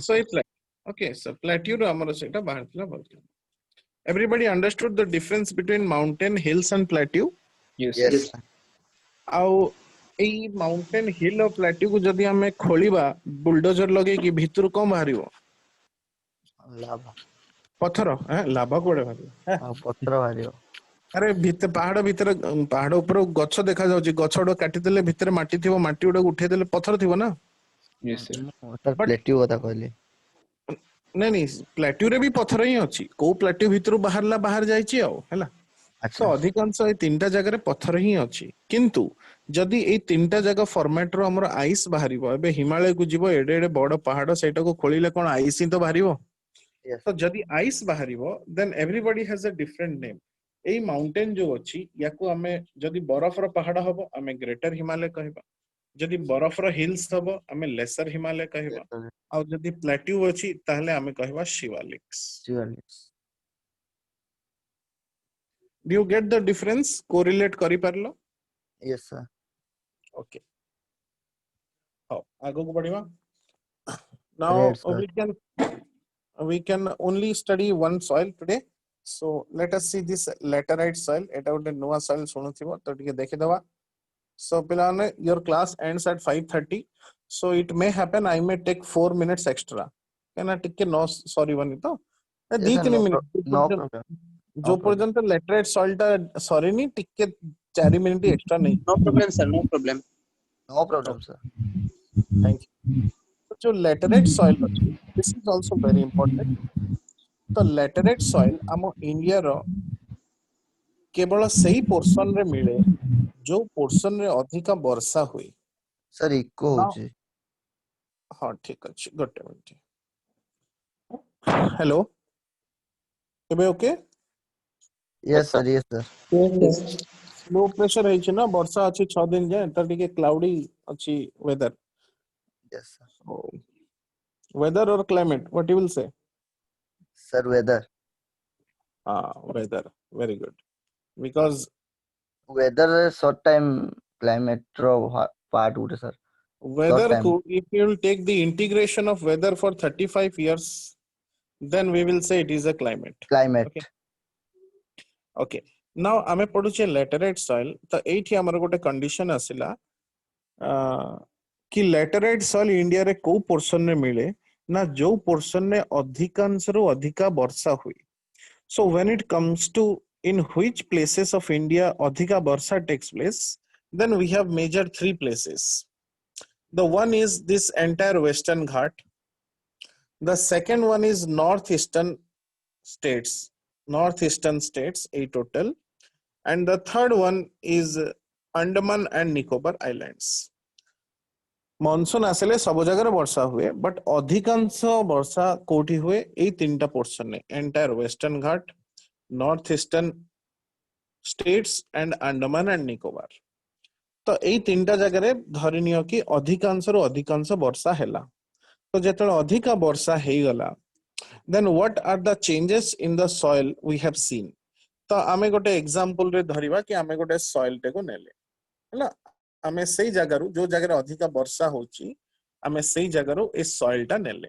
so it like, okay, so plateau ର ଆମର ସେଇଟା ବାହାରିଥିଲା ବହୁତ. Everybody understood the difference between mountain, hills and plateau? Yes, Yes sir. Yes. sir. ଆଉ ଏଇ ମାଉଣ୍ଟେନ ହିଲ୍ ଆଉ ପ୍ଲାଟ୍ୟୁକୁ ଯଦି ଆମେ ଖୋଳିବା ବୁଲଡୋଜର ଲଗେଇକି, ଭିତରୁ କଣ ବାହାରିବ? ଲାଭା ପଥର। ଲାଭା କୁଆଡେ ବାହାରିବ? ଆଉ ପତ୍ର ବାହାରିବ। ଆରେ ପାହାଡ ଭିତରେ, ପାହାଡ ଉପରେ ଗଛ ଦେଖାଯାଉଛି, ଗଛ ଗୁଡା କାଟିଦେଲେ ଭିତରେ ମାଟି ଥିବ, ମାଟି ଗୁଡାକୁ ଉଠେଇଦେଲେ ପଥର ଥିବ ନା। Yes, sir. ମୁଁ ତାର But- ପ୍ଲେଟ୍ୟୁ କଥା କହିଲି। ନାଇଁ, ପ୍ଲାଟ୍ୟୁରେ ବି ପଥର ହିଁ ଅଛି, କୋଉ ପ୍ଲାଟ୍ୟୁ ଭିତରୁ ବାହାରିଲା ବାହାରି ଯାଇଛି ଆଉ, ହେଲା। ଆଚ୍ଛା ତ ଅଧିକାଂଶ ଏଇ ତିନିଟା ଜାଗାରେ ପଥର ହିଁ ଅଛି, କିନ୍ତୁ ଯଦି ଏଇ ତିନିଟା ଜାଗା ଫର୍ମାଟ ର ଆମର ଆଇସ୍ ବାହାରିବ, ଏବେ ହିମାଳୟକୁ ଯିବ, ଏଡେ ଏଡେ ବଡ ପାହାଡ, ସେଇଟାକୁ ଖୋଳିଲେ କଣ ଆଇସ୍ ହିଁ ତ ବାହାରିବ? Yes. ତ ଯଦି ଆଇସ୍ ବାହାରିବ, ଦେନ୍ ଏଭରିବଡି ହାଜ ଅ ଡିଫରେଣ୍ଟ ନେମ୍। ଏଇ ମାଉଣ୍ଟେନ ଯୋଉ ଅଛି, ୟାକୁ ଆମେ ଯଦି ବରଫର ପାହାଡ ହବ, ଆମେ ଗ୍ରେଟର ହିମାଲୟ କହିବା। ଯଦି ବରଫର ହିଲ୍ସ ହବ, ଆମେ ଲେସର ହିମାଲୟ କହିବା। ଆଉ ଯଦି ପ୍ଲାଟ୍ୟୁ ଅଛି, ତାହେଲେ ଆମେ କହିବା ଶିୱାଲିକ୍ସ। Do you get the difference? Correlate କରିପାରିଲ? Yes sir. Okay. ହଉ, ଆଗକୁ ବଢିବା। Now Red sir. we can only study one soil today. So let us see this laterite soil. ଏଟା ଗୋଟେ ନୂଆ soil ଶୁଣୁଥିବ, ତ ଟିକେ ଦେଖିଦବା। So ପିଲାମାନେ, your class ends at 5:30. So it may happen I may take 4 minutes extra. କାହିଁକିନା ଟିକେ ନ ସରିବନି ତ, Yes, ଦି sir, ତିନି no ମିନିଟ୍ no problem. ଯୋଉ ପର୍ଯ୍ୟନ୍ତ laterite soil ଟା ସରିନି, ଟିକେ 4 ମିନିଟ୍ ଏକ୍ସଟ୍ରା ନେଇ। No problem, sir. No problem. No problem, sir. Thank you. तो जो लैटेराइट सॉइल अछि this is also very important. तो लैटेराइट सॉइल आम इंडिया रो केवल सही पोर्शन रे मिले जो पोर्शन रे अधिका वर्षा हुए। Sir, echo ना होची। हाँ ठीक अछि गोटे मिनिट। हेलो एबे okay Yes, sir. Yes, sir. Yes, sir. Low pressure है ना वर्षा अछि 6 दिन जाए त टिके क्लाउडी अछि weather Yes, sir. Weather or climate what you will say Sir, weather. Weather very good because Weather short time climate ro part ଗୋଟେ sir. Short weather time को if you will take the integration of weather for 35 years then we will say it is a climate climate. okay okay now आमे पढुचे laterite soil तो एठी हमर गोटे condition आसिला कि laterite soil India रे को portion रे मिले ना जो पोर्शन रे अधिकांश रु अधिका वर्षा हुई so when it comes to in which places of India adhika varsha takes place then we have major three places. The one is this entire Western Ghat. The second one is northeastern states, a total. And the third one is Andaman and Nicobar Islands. Monsoon asile सब जगह वर्षा हुए but अधिकांश वर्षा कोठी हुए ए तीनटा portion ने entire Western Ghat, northeastern states and Andaman and Nicobar. तो ए तीनटा जगह रे धरिनियो कि अधिकांश रु अधिकांश वर्षा हैला तो जेतले अधिका वर्षा हेई गला then what are the changes in the soil we have seen तो आमे गोटे एग्जांपल रे धरिबा कि आमे गोटे सॉइल टे को नेले हैला आमे सेई जगह रु जो जगह रे अधिका वर्षा होची आमे सेई जगह रु ए सॉइल टा नेले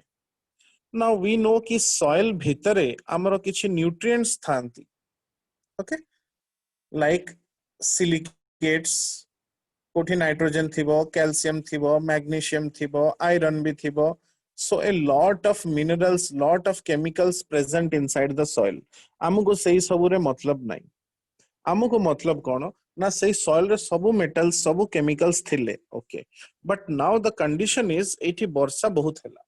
now we know कि सॉइल भितरे हमरो किछि न्यूट्रिएंट्स थांती ओके लाइक सिलिकेट्स कोठी नाइट्रोजन थिबो कैल्शियम थिबो मैग्नीशियम थिबो आयरन भी थिबो so a lot of minerals lot of chemicals present inside the soil हमको सही सबु रे मतलब नहीं हमको मतलब कोन ना सही soil रे सबु metals सबु chemicals थिले okay but now the condition is एठी वर्षा बहुत हैला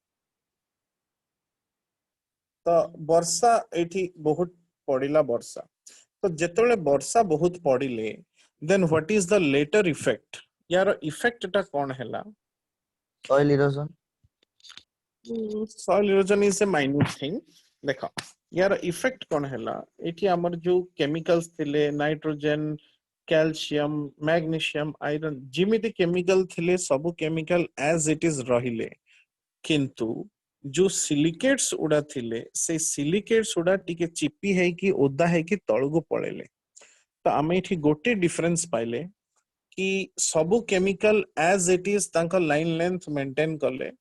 तो वर्षा एठी बहुत पड़िला वर्षा तो जेतेबेले वर्षा बहुत पड़िले then what is the later effect यार इफेक्ट टा कोन हैला soil erosion. soil erosion is a minute thing देखो यार इफेक्ट कोन हैला एठी हमर जो केमिकल्स थिले नाइट्रोजन कैल्शियम मैग्नीशियम आयरन जिमिति केमिकल थिले सब केमिकल एज इट इज रहिले किंतु जो सिलिकेट्स उडा थिले से सिलिकेट्स उडा टिके चिपी है कि ओदा है कि तळगु पळेले तो आमे एठी गोटे डिफरेंस पाइले कि सबु केमिकल एज इट इज तांका लाइन लेंथ मेंटेन करले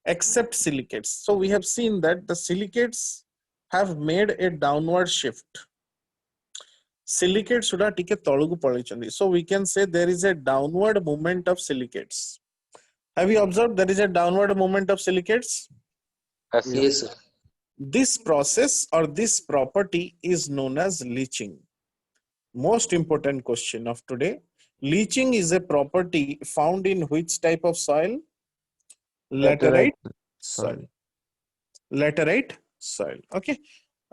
except silicates so we have seen that the silicates have made a downward shift silicates uda tike tolugu palichandi so we can say there is a downward movement of silicates have you observed there is a downward movement of silicates Yes, sir. Yes, sir. this process or this property is known as leaching most important question of today leaching is a property found in which type of soil laterite soil laterite soil okay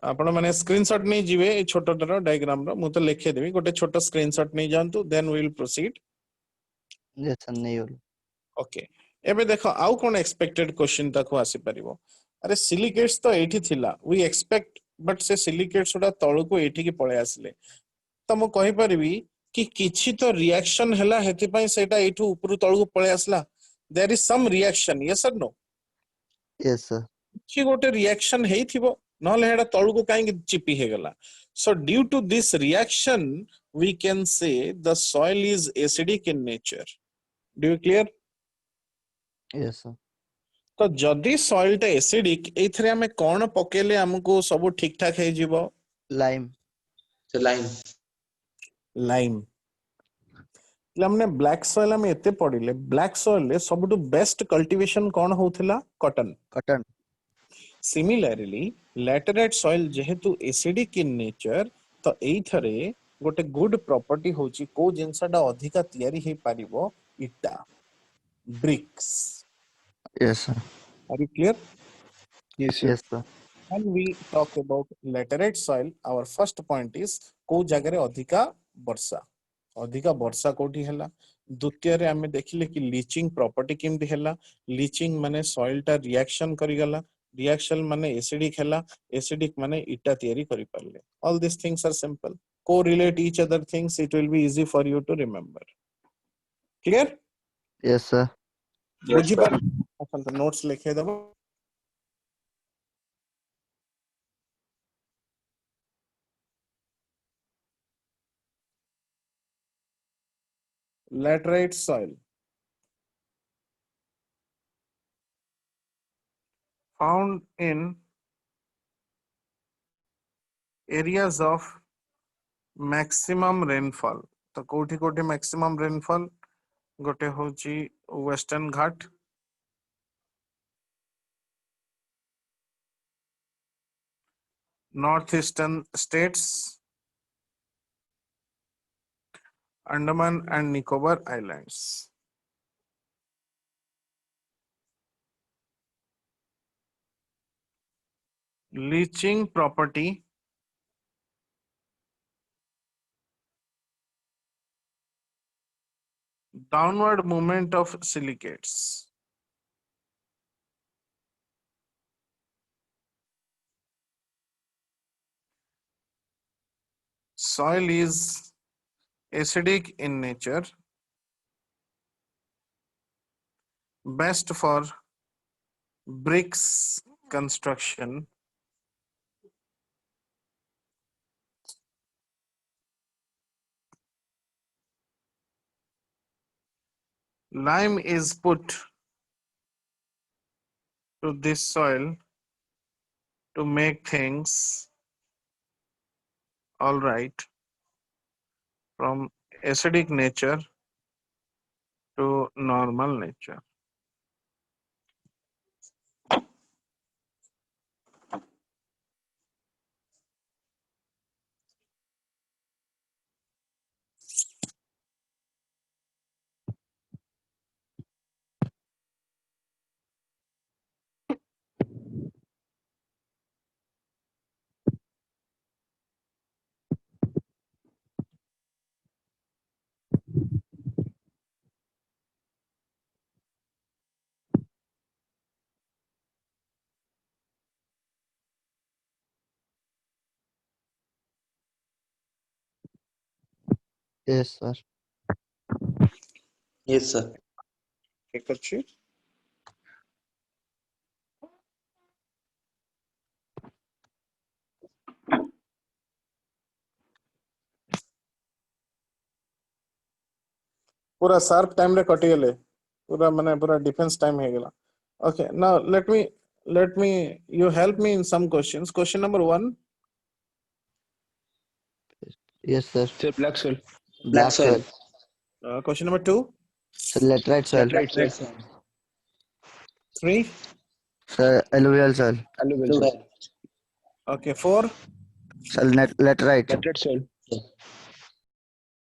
आपण माने screenshot नहीं जिवे ए छोटटर diagram रो मु तो लिखे देबी गोटे छोट screenshot नहीं जानतु then we will proceed Yes, sir. नहीं होलो. ओके एबे देखो आउ कोन एक्सपेक्टेड क्वेश्चन तक आसी परिबो अरे सिलिकेट्स तो एठी थिला वी एक्सपेक्ट बट से सिलिकेट्स उडा तळु को एठी की पळे आसले त मु कहि परिबी कि किछि तो रिएक्शन हैला हेति पई सेटा एठू ऊपरू तळु को पळे आसला there is some reaction yes or no Yes, sir. कि गोटे रिएक्शन हेइथिबो नहले हेडा तळु को काई चिपी हे गला so due to this reaction we can say the soil is acidic in nature do you clear Yes, sir. तो जदि सॉइल टा एसिडिक एथरे हमें कोन पकेले हमको सब ठीक ठाक हे जिवो Lime. The line. लाइम हमने ब्लैक सॉइल में एते पडिले ब्लैक सॉइल ले सबटु बेस्ट कल्टीवेशन कोन होथिला cotton Cotton. Similarly laterite soil जेहेतु एसिडिक इन नेचर तो एथरे गोटे गुड प्रॉपर्टी होची को जिंसडा अधिका तयारी हे पारिबो ita, bricks. Yes, sir. Are you clear? Yes, sir. Yes, sir. When we talk about laterite soil, our first point is को जगह अधिका वर्षा कोठी हला. द्वितीय रे हमें देखिले कि लीचिंग प्रॉपर्टी केमती हला. लीचिंग माने सॉइल टा रिएक्शन करी गला. रिएक्शन माने एसिडिक हला. एसिडिक माने इटा तैयारी करी Parle. All these things are simple. Correlate each other things, it will be easy for you to remember. Clear? Yes, sir. बुझी पार अपन तो नोट्स लिखे दबो. Laterite soil found in areas of maximum rainfall. तो कोठी कोठी maximum rainfall गोटे होची western Ghat, northeastern states, Andaman and Nicobar Islands. Leaching property downward movement of silicates. Soil is acidic in nature, best for bricks construction. Lime is put to this soil to make things all right from acidic nature to normal nature. Yes, sir. Yes, sir. ठीक अछि. पूरा sharp time रे कटि गेले. पूरा माने पूरा defence time हे गेला. Okay, now let me you help me in some questions. Question number 1. Yes, sir. Sir, black soil. Black soil. Question number 2. Sir, laterite soil. Laterite soil. 3. Sir, alluvial soil. Alluvial soil. Okay, 4. Sir, laterite. Laterite soil.